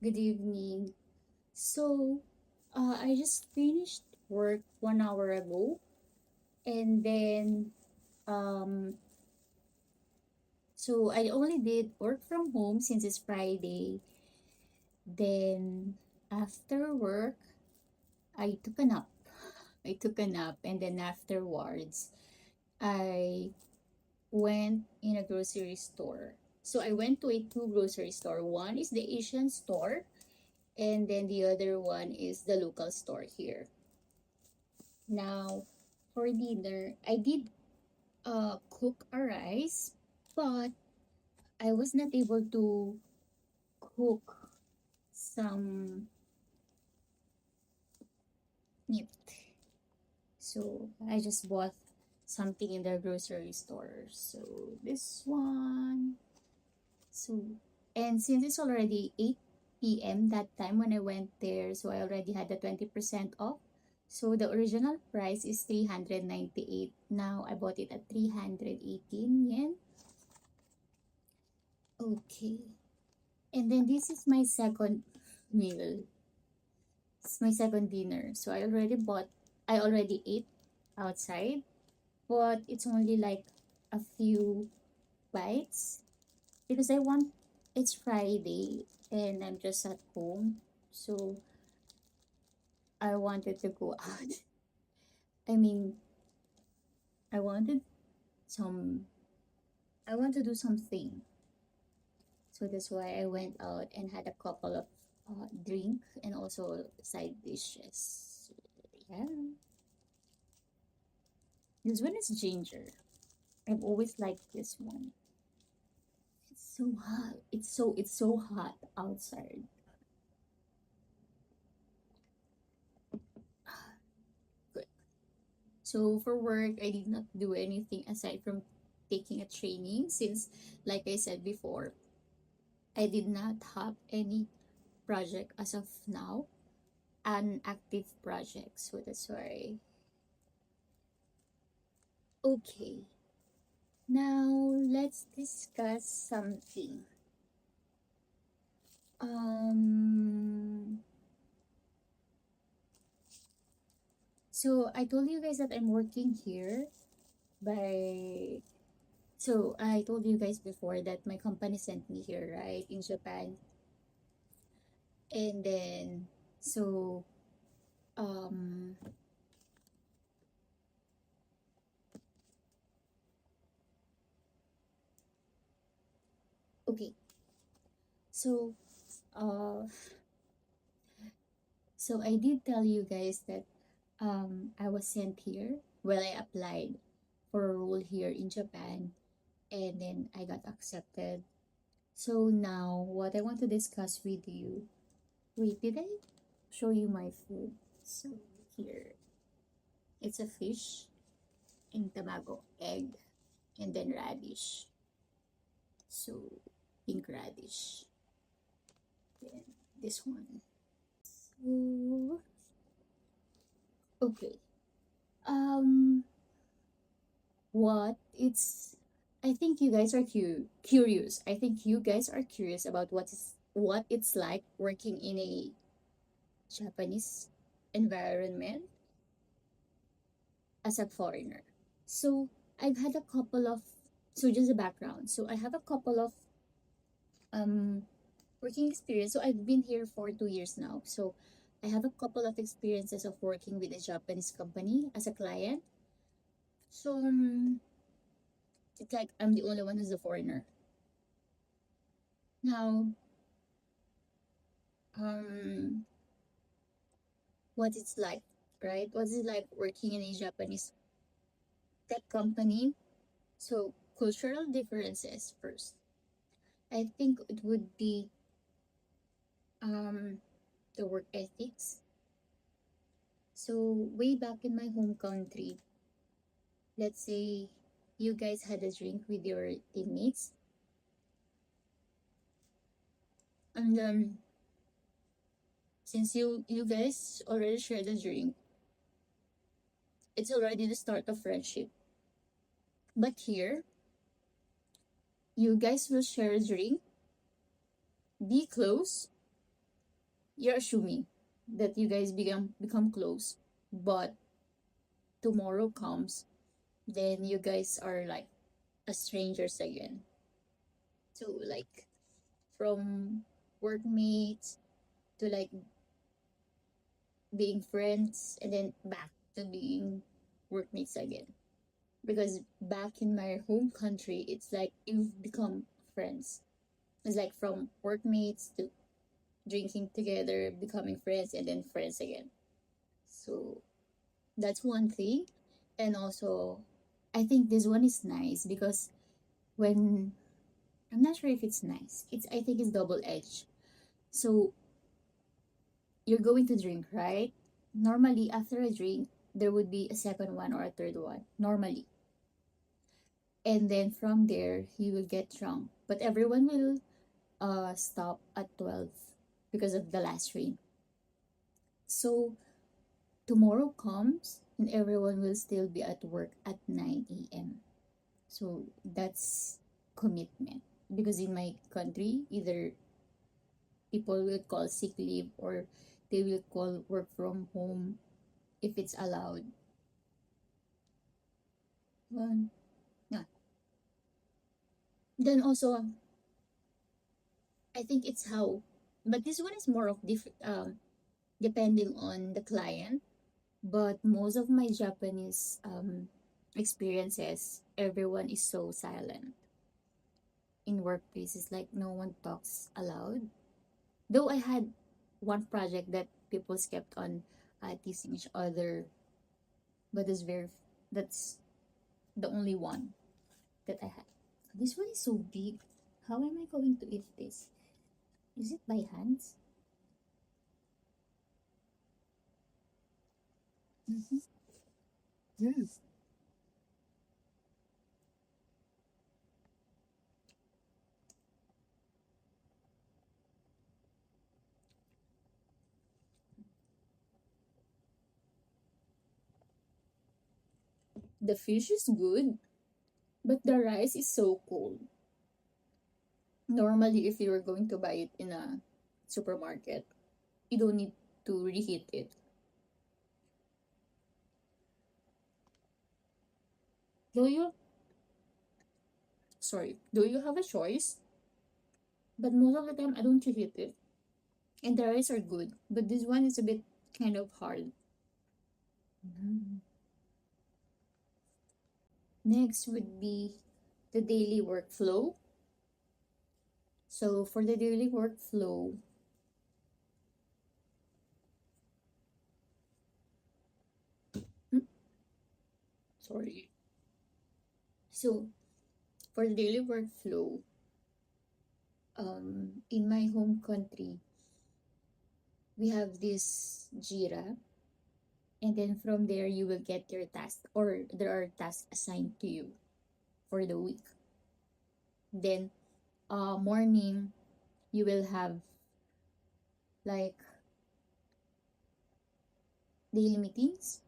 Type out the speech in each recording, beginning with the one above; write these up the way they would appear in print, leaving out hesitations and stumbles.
Good evening. So, I just finished work 1 hour ago, and then, um, so I only did work from home since it's Friday. Then, after work, I took a nap. I took a nap, and then afterwards, I went in a grocery store. So I went to a two grocery store. One is the Asian store, and then the other one is the local store here. Now, for dinner, I did cook a rice, but I was not able to cook some meat. So I just bought something in the grocery store. So this one. So and since it's already 8 p.m. that time when I went there, so I already had the 20% off. So the original price is 398. Now I bought it at 318 yen. Okay. And then this is my second meal. It's my second dinner. So I already ate outside, but it's only like a few bites because it's Friday and I'm just at home. So I wanted to go out. I mean, I wanted some, I want to do something. So that's why I went out and had a couple of drink and also side dishes. Yeah. This one is ginger. I've always liked this one. It's so hot. It's so hot outside. Good. So for work, I did not do anything aside from taking a training since, like I said before, I did not have any project as of now, an active project. So that's why. Okay. Now let's discuss something. Um so I told you guys that I'm working here by so I told you guys before that my company sent me here, right, in Japan. And then so um okay. So uh so I did tell you guys that I was sent here. Well, I applied for a role here in Japan and then I got accepted. So now what I want to discuss with you. Wait, did I show you my food? So here, it's a fish in tamago, egg, and then radish. So pink radish. Then this one. So okay. Um, what it's I think you guys are curious. I think you guys are curious about what it's like working in a Japanese environment as a foreigner. So I've had a couple of so just a background. So I have a couple of um working experience. So I've been here for 2 years now. So I have a couple of experiences of working with a Japanese company as a client. So it's like I'm the only one who's a foreigner. Now, um, what it's like, right? What is it like working in a Japanese tech company? So cultural differences first. I think it would be um the work ethics. So way back in my home country, let's say you guys had a drink with your teammates, and since you guys already shared a drink, it's already the start of friendship. But here, you guys will share a drink, be close, you're assuming that you guys become close, but tomorrow comes, then you guys are like a strangers again. So like from workmates to like being friends and then back to being workmates again. Because back in my home country, it's like you've become friends. It's like from workmates to drinking together, becoming friends, and then friends again. So that's one thing. And also, I think this one is nice because when I'm not sure if it's nice, I think it's double edged. So you're going to drink, right? Normally, after a drink, there would be a second one or a third one, normally. And then from there, you will get drunk. But everyone will stop at 12 because of the last rain. So tomorrow comes and everyone will still be at work at 9 a.m. So that's commitment. Because in my country, either people will call sick leave or they will call work from home if it's allowed. Yeah. Then also, I think it's how, but this one is more of depending on the client. But most of my Japanese experiences, everyone is so silent in workplaces. Like no one talks aloud. Though I had one project that people kept on teasing each other, but that's the only one that I had. This one is so big. How am I going to eat this? Is it by hands? Mm-hmm. Yes. The fish is good, but the rice is so cold. Normally, if you were going to buy it in a supermarket, you don't need to reheat it. Do you? Sorry. Do you have a choice? But most of the time, I don't reheat it. And the rice are good, but this one is a bit kind of hard. Mhm. Next would be the daily workflow. So for the daily workflow, hmm, sorry. So for the daily workflow, in my home country, we have this Jira, and then from there you will get your task, or there are tasks assigned to you for the week. Then, morning you will have like daily meetings.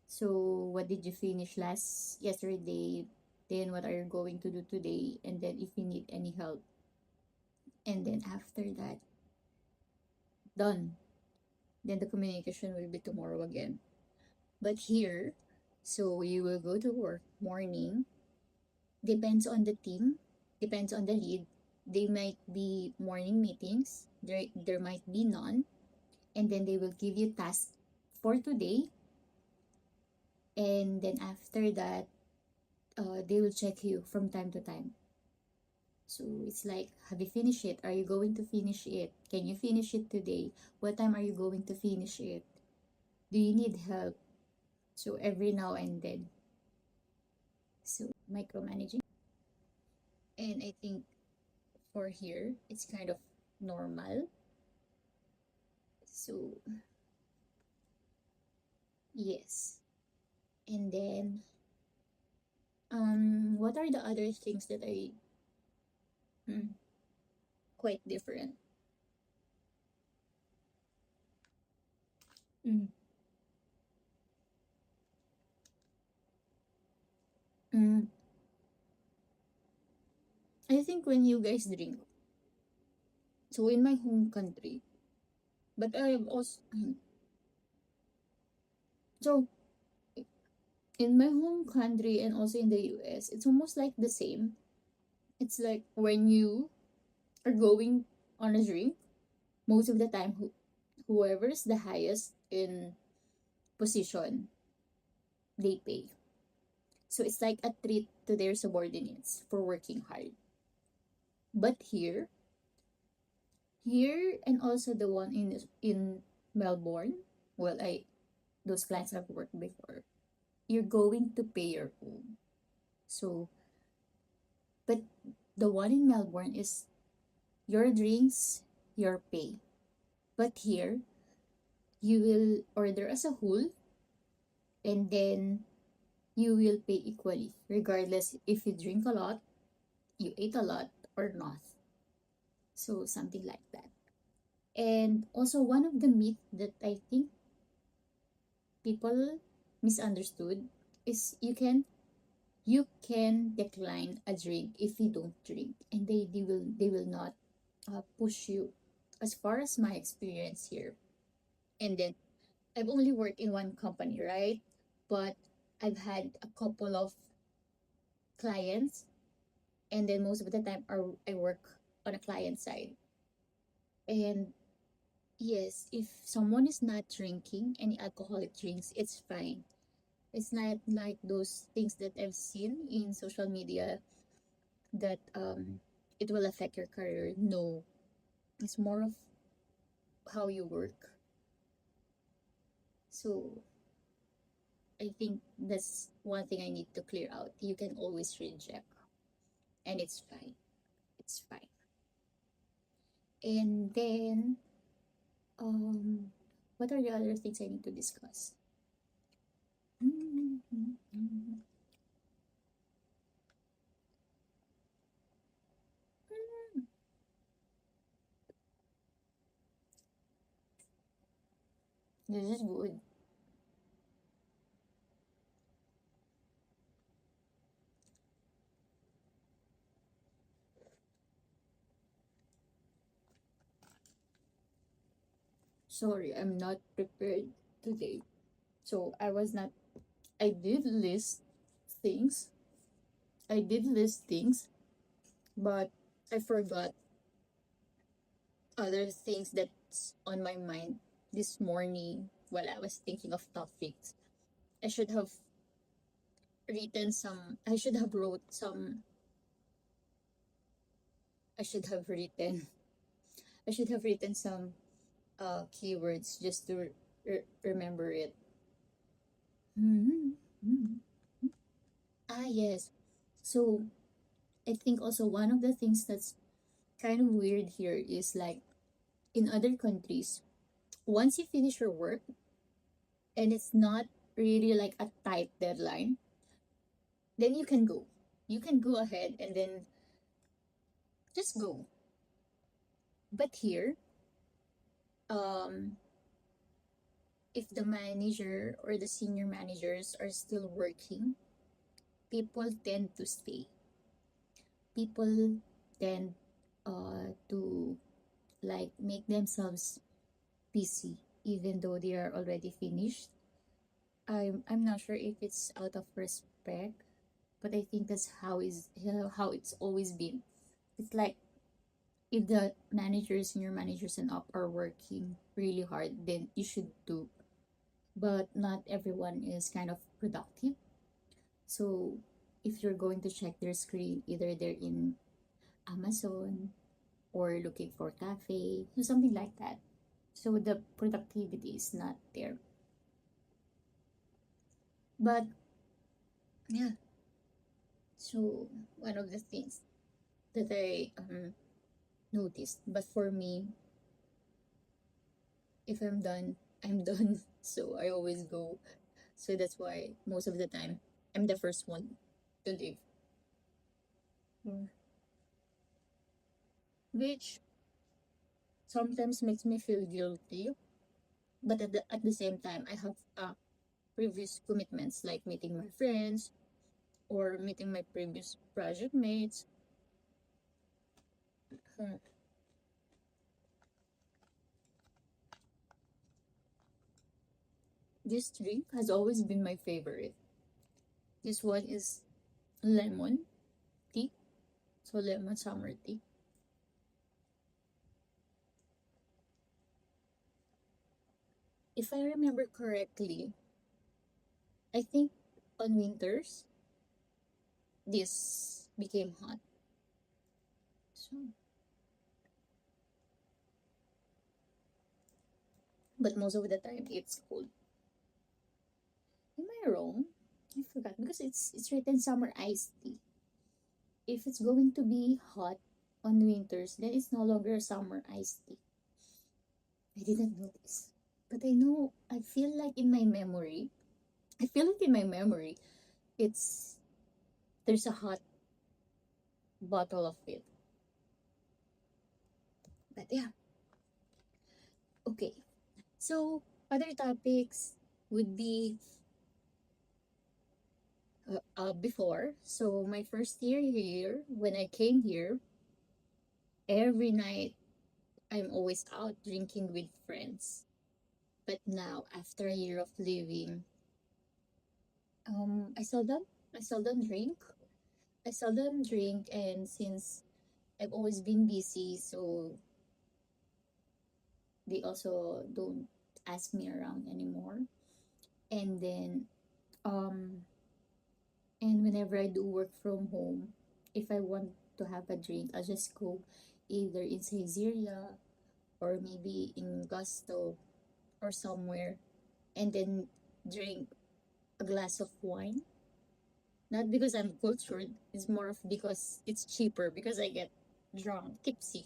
So what did you finish last yesterday? Then what are you going to do today? And then if you need any help. And then after that, done. Then the communication will be tomorrow again. But here, so you will go to work morning. Depends on the team, depends on the lead. They might be morning meetings. There might be none. And then they will give you tasks for today. And then after that, they will check you from time to time. So it's like, have you finished it? Are you going to finish it? Can you finish it today? What time are you going to finish it? Do you need help? So every now and then. So micromanaging. And I think for here, it's kind of normal. So yes. And then, what are the other things that I hmm, quite different? Mm. Mm. I think when you guys drink, so in my home country, But I have also so in my home country and also in the US, it's almost like the same. It's like when you are going on a drink, most of the time whoever's the highest in position, they pay. So it's like a treat to their subordinates for working hard. But here and also the one in Melbourne, well, I those clients I've worked before, you're going to pay your own. So, but the one in Melbourne is your drinks, your pay. But here, you will order as a whole and then you will pay equally, regardless if you drink a lot, you ate a lot, or not. So, something like that. And also, one of the myth that I think people misunderstood is you can decline a drink if you don't drink, and they will not push you, as far as my experience here. And then I've only worked in one company, right? But I've had a couple of clients, and then most of the time I work on a client side. And yes, if someone is not drinking any alcoholic drinks, it's fine. It's not like those things that I've seen in social media that it will affect your career. No, it's more of how you work. So I think that's one thing I need to clear out. You can always reject, and it's fine. It's fine. And then, what are the other things I need to discuss? This is good. Sorry, I'm not prepared today. So I was not. I did list things. I did list things, but I forgot other things that's on my mind this morning while I was thinking of topics. I should have I should have wrote some, I should have written, I should have written some keywords just to remember it. Ah, yes. So I think also one of the things that's kind of weird here is like in other countries, once you finish your work and it's not really like a tight deadline, then you can go. You can go ahead and then just go. But here, um, if the manager or the senior managers are still working, people tend to stay. People tend to like make themselves busy even though they are already finished. I'm not sure if it's out of respect, but I think that's how it's always been. It's like if the managers, senior managers, and up are working really hard, then you should do. But not everyone is kind of productive. So if you're going to check their screen, either they're in Amazon or looking for cafe, so something like that. So the productivity is not there. But yeah, so one of the things that I noticed. But for me, if I'm done, I'm done. So I always go. So that's why most of the time I'm the first one to leave. Mm. Which sometimes makes me feel guilty. But at the same time, I have previous commitments like meeting my friends or meeting my previous project mates. Hmm. This drink has always been my favorite. This one is lemon tea, so lemon summer tea. If I remember correctly, I think on winters this became hot. So, but most of the time it's cold. Am I wrong? I forgot because it's written summer iced tea. If it's going to be hot on winters, then it's no longer summer iced tea. I didn't know this. But I know, I feel like in my memory, it's, there's a hot bottle of it. But yeah, okay. So, other topics would be before. So, my first year here, when I came here, every night I'm always out drinking with friends. But now, after a year of living, I seldom, I seldom drink. I seldom drink, and since I've always been busy, so they also don't ask me around anymore. And then, um, and whenever I do work from home, if I want to have a drink, I'll just go either in Caesarea or maybe in Gusto or somewhere, and then drink a glass of wine. Not because I'm cultured, it's more of because it's cheaper because I get drunk, tipsy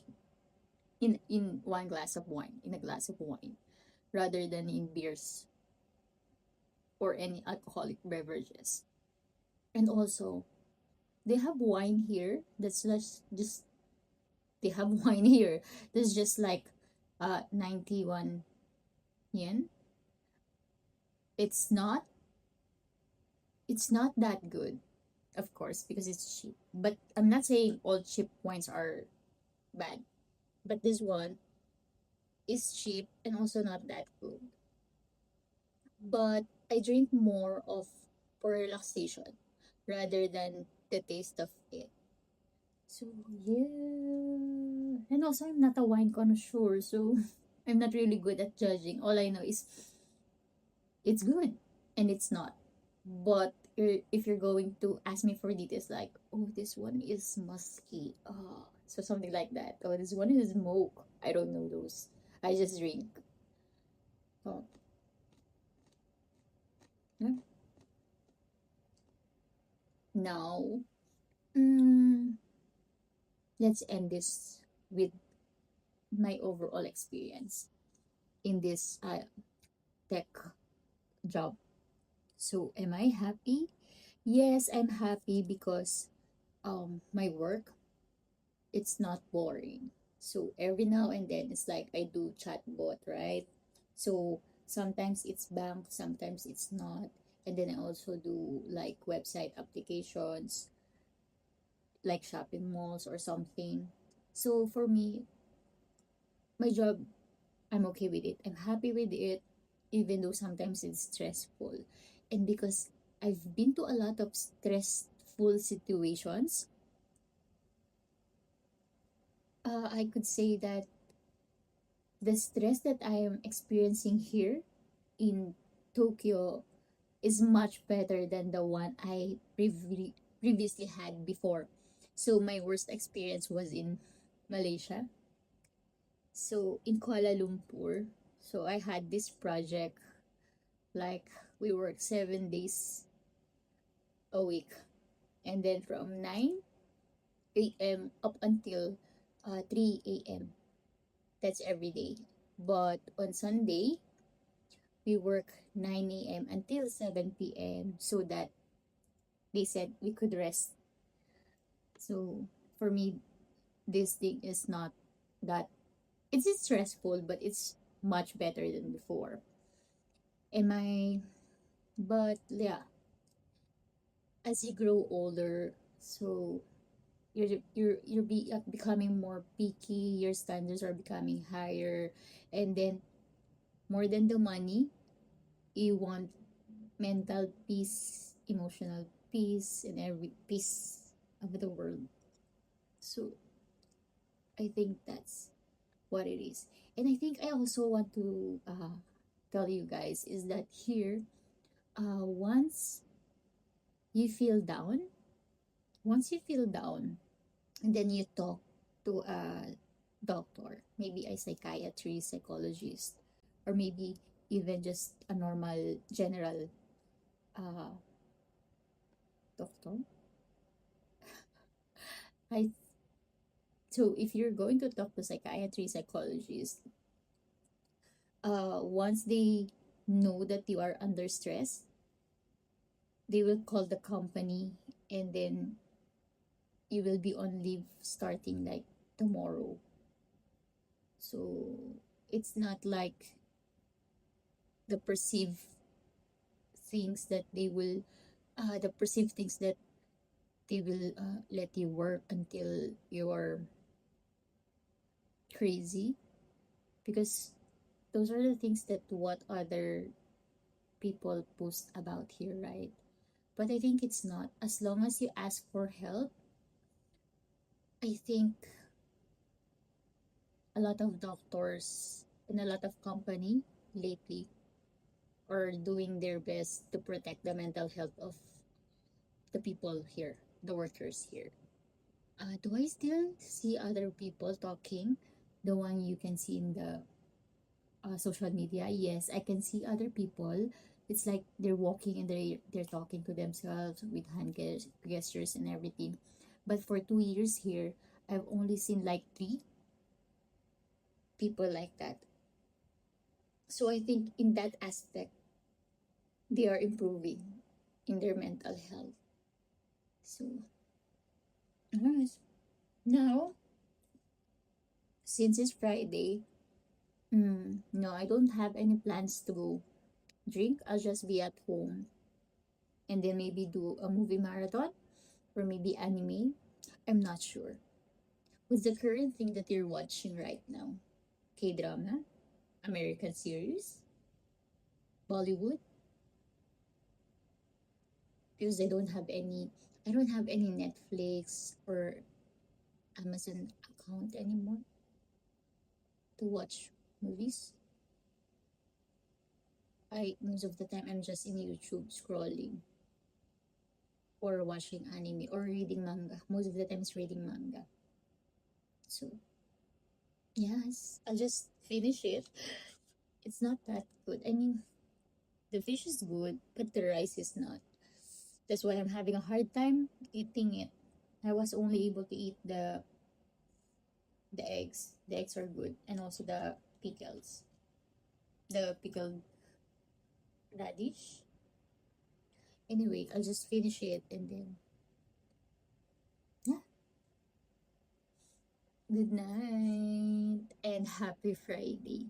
in one glass of wine, in a glass of wine, rather than in beers or any alcoholic beverages. And also, they have wine here that's just they have wine here that's just like 91 yen. It's not it's not that good, of course, because it's cheap. But I'm not saying all cheap wines are bad. But this one is cheap and also not that good. But I drink more of for relaxation rather than the taste of it. So yeah. And also I'm not a wine connoisseur, so I'm not really good at judging. All I know is it's good and it's not. But if you're going to ask me for details like, oh, this one is musky, so something like that. Oh, this one is smoke. I don't know those. I just drink. Oh, yeah. Now, mm, let's end this with my overall experience in this tech job. So, am I happy? Yes, I'm happy because my work, it's not boring. So every now and then it's like I do chatbot, right? So sometimes it's bank, sometimes it's not. And then I also do like website applications, like shopping malls or something. So for me, my job, I'm okay with it. I'm happy with it, even though sometimes it's stressful. And because I've been to a lot of stressful situations, I could say that the stress that I am experiencing here in Tokyo is much better than the one I previously had before. So my worst experience was in Malaysia. So in Kuala Lumpur, so I had this project like we work 7 days a week, and then from 9 a.m. up until 3 a.m. That's every day. But on Sunday, we work 9 a.m. until 7 p.m. so that they said we could rest. So for me, this thing is not that, it's stressful, but it's much better than before. Am I? But yeah, as you grow older, so becoming more picky. Your standards are becoming higher, and then more than the money, you want mental peace, emotional peace, and every peace of the world. So I think that's what it is. And I think I also want to tell you guys is that here, once you feel down, once you feel down, and then you talk to a doctor, maybe a psychiatry, psychologist, or maybe even just a normal general uh, doctor. I So if you're going to talk to psychiatry, psychologist, once they know that you are under stress, they will call the company, and then you will be on leave starting like tomorrow. So it's not like the perceived things that they will, the perceived things that they will let you work until you're crazy, because those are the things that what other people post about here, right? But I think it's not. As long as you ask for help, I think a lot of doctors and a lot of company lately are doing their best to protect the mental health of the people here, the workers here. Do I still see other people talking? The one you can see in the social media? Yes, I can see other people. It's like they're walking and they're talking to themselves with gestures and everything. But for 2 years here, I've only seen like three people like that. So I think in that aspect, they are improving in their mental health. So, yes. Now, since it's Friday, no, I don't have any plans to go drink. I'll just be at home and then maybe do a movie marathon or maybe anime. I'm not sure. What's the current thing that you're watching right now? K drama, American series, Bollywood? Because I don't have any Netflix or Amazon account anymore to watch movies. I Most of the time I'm just in YouTube scrolling or watching anime or reading manga. Most of the time it's reading manga. So yes, I'll just finish it. It's not that good. I mean, the fish is good, but the rice is not. That's why I'm having a hard time eating it. I was only able to eat the eggs. The eggs are good, and also the pickles, the pickled radish. Anyway, I'll just finish it and then yeah. Good night and happy Friday.